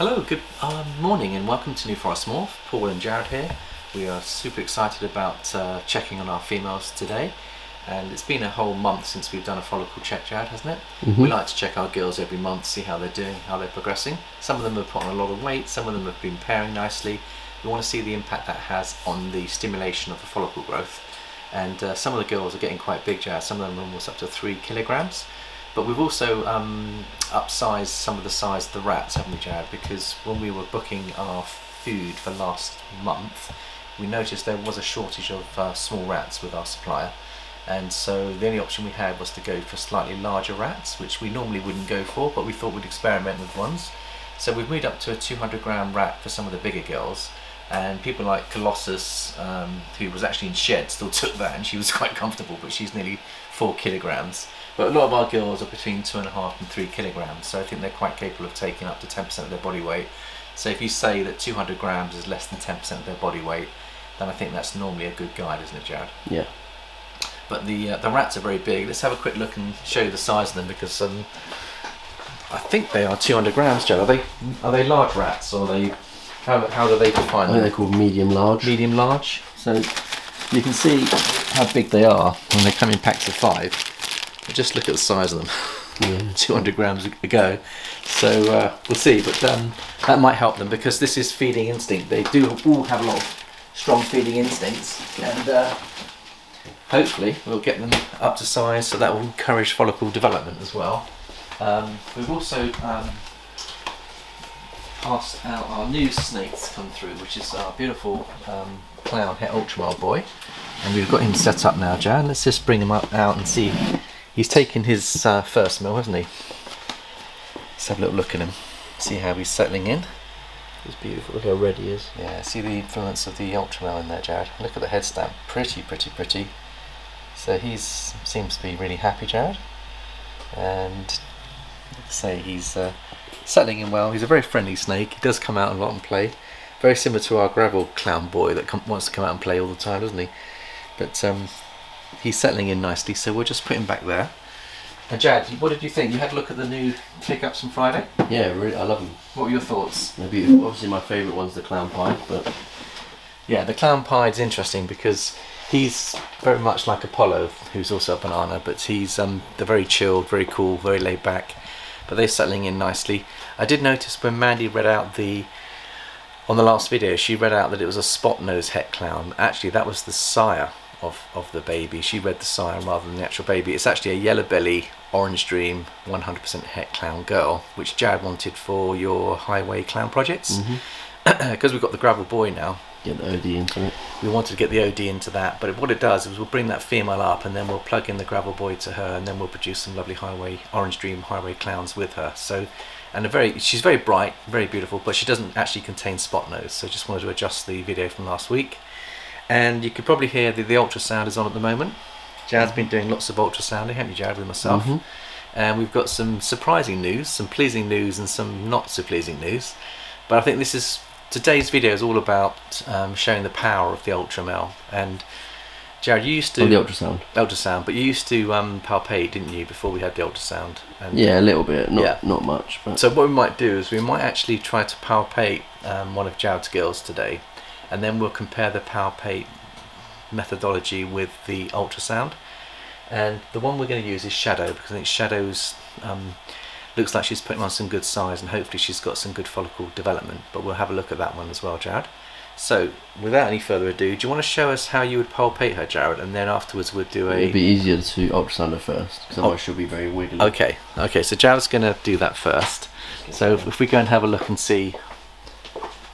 Hello, good morning and welcome to New Forest Morph. Paul and Jared here. We are super excited about checking on our females today, and it's been a whole month since we've done a follicle check, Jared, hasn't it? We like to check our girls every month, see how they're doing, how they're progressing. Some of them have put on a lot of weight, some of them have been pairing nicely. We want to see the impact that has on the stimulation of the follicle growth. And some of the girls are getting quite big, Jared. Some of them are almost up to 3 kilograms. But we've also upsized some of the size of the rats, haven't we, Jared? Because when we were booking our food for last month, we noticed there was a shortage of small rats with our supplier. And so the only option we had was to go for slightly larger rats, which we normally wouldn't go for, but we thought we'd experiment with ones. So we've moved up to a 200-gram rat for some of the bigger girls. And people like Colossus, who was actually in shed, still took that, and she was quite comfortable, but she's nearly 4 kilograms. But a lot of our girls are between 2.5 and 3 kilograms, so I think they're quite capable of taking up to 10% of their body weight. So if you say that 200 grams is less than 10% of their body weight, then I think that's normally a good guide, isn't it, Jared? Yeah. But the rats are very big. Let's have a quick look and show you the size of them, because I think they are 200 grams, Jared. Are they large rats, or are they? How do they define them? I think they're called medium large. Medium large. So you can see how big they are when they come in packs of 5. Just look at the size of them. Yeah. 200 grams a go. So we'll see, but that might help them, because this is feeding instinct. They do all have a lot of strong feeding instincts, and hopefully we'll get them up to size, so that will encourage follicle development as well. We've also passed out our new snakes come through, which is our beautiful clown Het Ultrasound boy, and we've got him set up now, Jan. Let's just bring him out and see. He's taken his first meal, hasn't he? Let's have a little look at him, see how he's settling in. He's beautiful, look how red he is. Yeah, see the influence of the Ultrasound in there, Jared. Look at the head stamp, pretty. So he seems to be really happy, Jared, and say he's settling in well. He's a very friendly snake. He does come out a lot and play. Very similar to our gravel clown boy that wants to come out and play all the time, doesn't he? But he's settling in nicely, so we'll just put him back there. And Jad, what did you think? You had a look at the new pickups from Friday? Yeah, really, I love them. What were your thoughts? They're beautiful. Obviously my favourite one's the clown pied, but... Yeah, the clown pied's interesting because he's very much like Apollo, who's also a banana, but he's they're very chilled, very cool, very laid back. But they're settling in nicely. I did notice when Mandy read out on the last video, she read out that it was a spot nose het clown. Actually, that was the sire of the baby. She read the sire rather than the actual baby. It's actually a yellow belly, orange dream, 100% het clown girl, which Jared wanted for your highway clown projects. Because we've got the gravel boy now. Get the OD into it. We wanted to get the OD into that, but what it does is we'll bring that female up, and then we'll plug in the gravel boy to her, and then we'll produce some lovely orange dream highway clowns with her. So, and she's very bright, very beautiful, but she doesn't actually contain spot nose. So just wanted to adjust the video from last week. And you could probably hear the ultrasound is on at the moment. Jared's been doing lots of ultrasounding, haven't you, Jared, with myself? And we've got some surprising news, some pleasing news, and some not so pleasing news. But I think today's video is all about showing the power of the ultramel. And Jared, you used to... the ultrasound. Ultrasound, but you used to palpate, didn't you, before we had the ultrasound? And yeah, a little bit, not much. But. So what we might do is we might actually try to palpate one of Jared's girls today, and then we'll compare the palpate methodology with the ultrasound. And the one we're going to use is Shadow, because I think Shadow's looks like she's putting on some good size, and hopefully she's got some good follicle development. But we'll have a look at that one as well, Jared. So without any further ado, do you want to show us how you would palpate her, Jared, and then afterwards we'll do It'd be easier to ultrasound her first, because otherwise she'll be very wiggly. Okay, so Jared's going to do that first. So if we go and have a look and see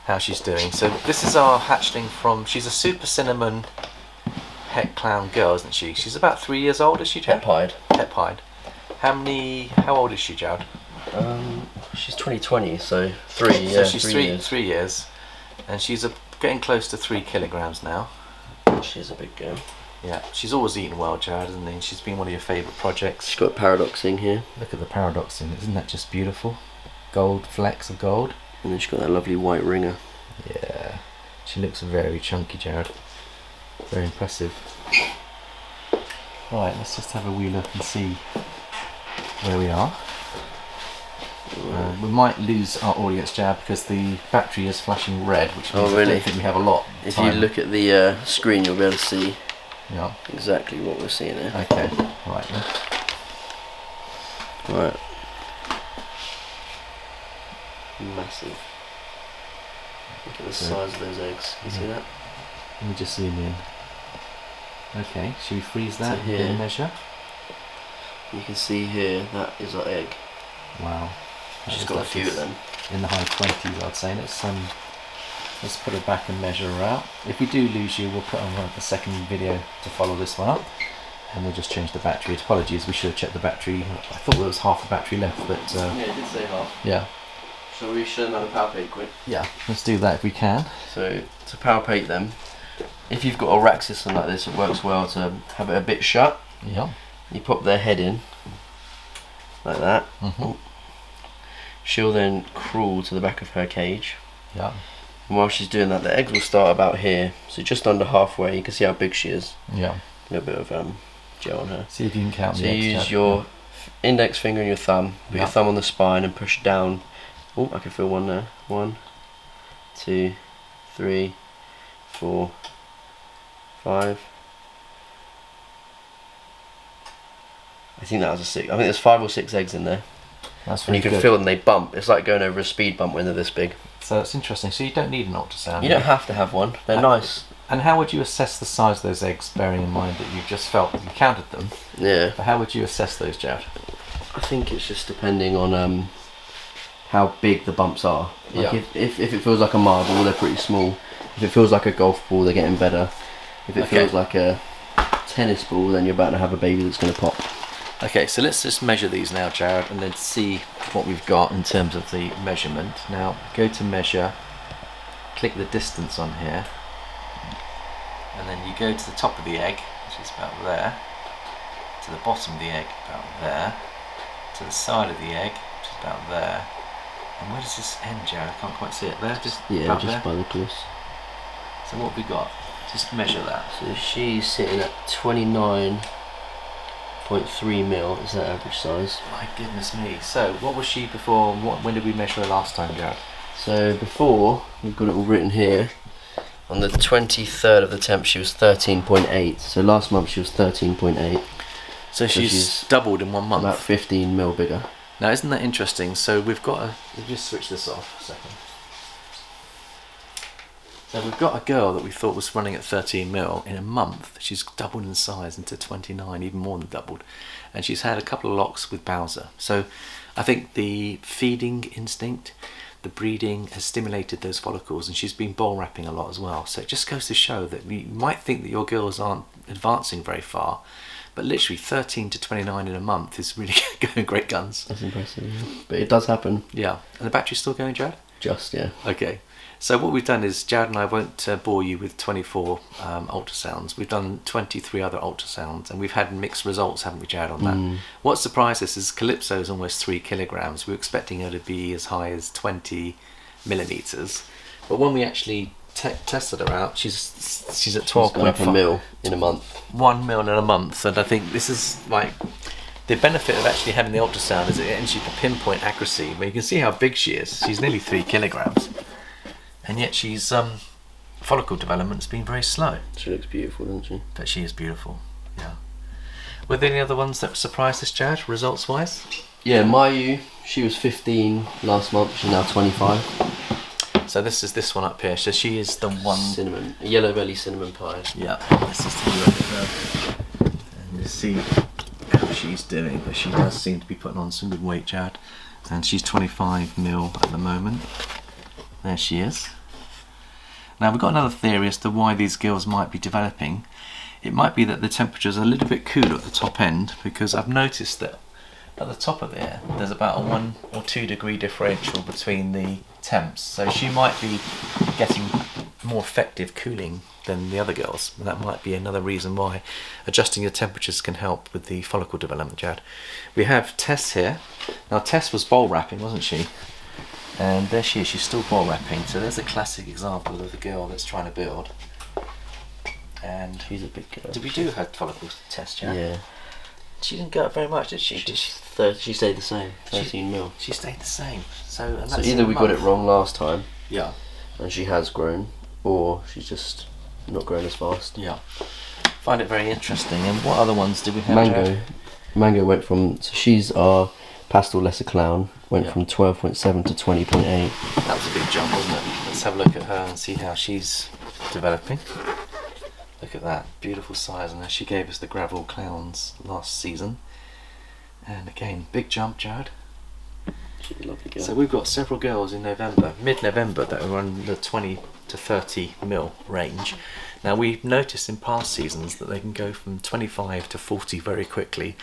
how she's doing. So this is our hatchling she's a super cinnamon het clown girl, isn't she? She's about 3 years old, is she, Jared? Het pied. How old is she, Jared? She's 2020, so 3 years. So she's 3 years, and she's getting close to 3 kilograms now. She's a big girl. Yeah, she's always eaten well, Jared, isn't she? She's been one of your favourite projects. She's got paradoxing here. Look at the paradoxing, isn't that just beautiful? Gold, flecks of gold. And then she's got that lovely white ringer. Yeah, she looks very chunky, Jared. Very impressive. Right, let's just have a wee look and see where we are. We might lose our audience, Jad, because the battery is flashing red, which means I don't think we have a lot. If you look at the screen, you'll be able to see exactly what we're seeing here. Okay, right then. Right. Massive. Look at the size of those eggs. You see that? Let me just zoom in. Okay, should we freeze that here, and measure? You can see here, that is our egg. Wow. She's got a few of them. In the high 20s, I'd say. Let's put her back and measure her out. If we do lose you, we'll put on a second video to follow this one up. And we'll just change the battery. Apologies, we should have checked the battery. I thought there was half the battery left, but... yeah, it did say half. Yeah. Shall we show them how to palpate quick? Yeah, let's do that if we can. So, to palpate them, if you've got a rack system like this, it works well to have it a bit shut. Yeah. You pop their head in, like that. She'll then crawl to the back of her cage. Yeah. And while she's doing that, the eggs will start about here, so just under halfway. You can see how big she is. Yeah. A little bit of gel on her. See if you can count the eggs. So you use your index finger and your thumb, put your thumb on the spine and push down. Oh, I can feel one there. 1, 2, 3, 4, 5. I think that was a 6. I think there's 5 or 6 eggs in there. That's and you can feel them, they bump. It's like going over a speed bump when they're this big. So it's interesting. So you don't need an ultrasound. You don't have to have one. They're nice. And how would you assess the size of those eggs, bearing in mind that you've just felt you counted them? Yeah. But how would you assess those, Jared? I think it's just depending on how big the bumps are. Like if it feels like a marble, they're pretty small. If it feels like a golf ball, they're getting better. If it feels like a tennis ball, then you're about to have a baby that's going to pop. Okay, so let's just measure these now, Jared, and then see what we've got in terms of the measurement. Now, go to measure, click the distance on here, and then you go to the top of the egg, which is about there, to the bottom of the egg, about there, to the side of the egg, which is about there. And where does this end, Jared? I can't quite see it. There, just just there. by the cliffs. So what have we got? Just measure that. So she's sitting at 29.3 mil is that average size. My goodness me. So what was she before? When did we measure her last time, Jared? So before, we've got it all written here. On the 23rd of the 10th, she was 13.8. So last month she was 13.8. So she's doubled in 1 month. About 15 mil bigger. Now isn't that interesting? So we've got a... We'll just switch this off a second. So we've got a girl that we thought was running at 13 mil. In a month, she's doubled in size into 29, even more than doubled. And she's had a couple of locks with Bowser. So I think the feeding instinct, the breeding has stimulated those follicles, and she's been ball wrapping a lot as well. So it just goes to show that you might think that your girls aren't advancing very far, but literally 13 to 29 in a month is really going great guns. That's impressive, yeah. But it does happen. Yeah. And the battery's still going, Jared? Just, yeah. Okay. So what we've done is, Jared and I won't bore you with 24 ultrasounds. We've done 23 other ultrasounds, and we've had mixed results, haven't we, Jared, on that? What surprised us is Calypso is almost 3 kilograms. We were expecting her to be as high as 20 millimeters. But when we actually tested her out, she's at 12.5 mil in a month. 1 mil in a month, and I think this is like the benefit of actually having the ultrasound is it gives you the pinpoint accuracy. But you can see how big she is. She's nearly 3 kilograms, and yet she's follicle development's been very slow. She looks beautiful, doesn't she? But she is beautiful. Yeah. Were there any other ones that surprised us, Jared, results wise? Yeah, Mayu, she was 15 last month. She's now 25. So this is this one up here. So she is the one cinnamon, yellow belly cinnamon pie. Yeah. Let's just take a look at her and just see how she's doing. But she does seem to be putting on some good weight, Jared. And she's 25 mil at the moment. There she is. Now we've got another theory as to why these girls might be developing. It might be that the temperature's a little bit cooler at the top end, because I've noticed that at the top of there, there's about a 1 or 2 degree differential between the temps. So she might be getting more effective cooling than the other girls. And that might be another reason why adjusting your temperatures can help with the follicle development, Jared. We have Tess here. Now Tess was ball wrapping, wasn't she? And there she is, she's still ball wrapping. So there's a classic example of the girl that's trying to build. And she's a big girl. Did we do her follicle test, Jared? Yeah. She didn't go up very much, did she? She's She stayed the same. 13 mil. She stayed the same. So either we got it wrong last time. Yeah. And she has grown, or she's just not grown as fast. Yeah. Find it very interesting. And what other ones did we have? Mango went from, so she's our pastel lesser clown, went from 12.7 to 20.8. That was a big jump, wasn't it? Let's have a look at her and see how she's developing. Look at that, beautiful size, and she gave us the gravel clowns last season. And again, big jump, Jared. She's a lovely girl. So we've got several girls in November, mid-November, that are on the 20 to 30 mil range. Now we've noticed in past seasons that they can go from 25 to 40 very quickly.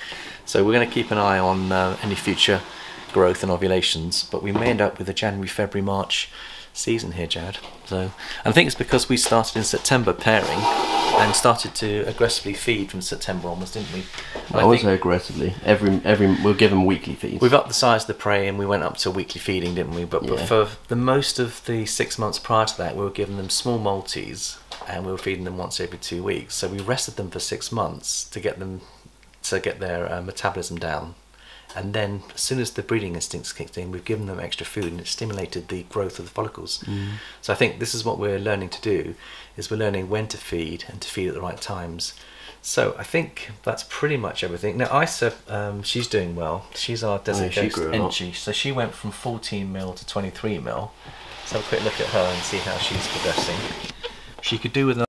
So we're going to keep an eye on any future growth and ovulations, but we may end up with a January, February, March season here, Jared. So, and I think it's because we started in September pairing and started to aggressively feed from September onwards, didn't we? I would say aggressively. We'll give them weekly feeds. We've upped the size of the prey and we went up to weekly feeding, didn't we? But for the most of the 6 months prior to that, we were giving them small multis and we were feeding them once every 2 weeks. So we rested them for 6 months to get their metabolism down. And then as soon as the breeding instincts kicked in, we've given them extra food and it stimulated the growth of the follicles. So I think this is what we're learning to do, is we're learning when to feed and to feed at the right times. So I think that's pretty much everything. Now Isa, she's doing well. She's our desert ghost entry. So she went from 14 mil to 23 mil. Let's have a quick look at her and see how she's progressing. She could do with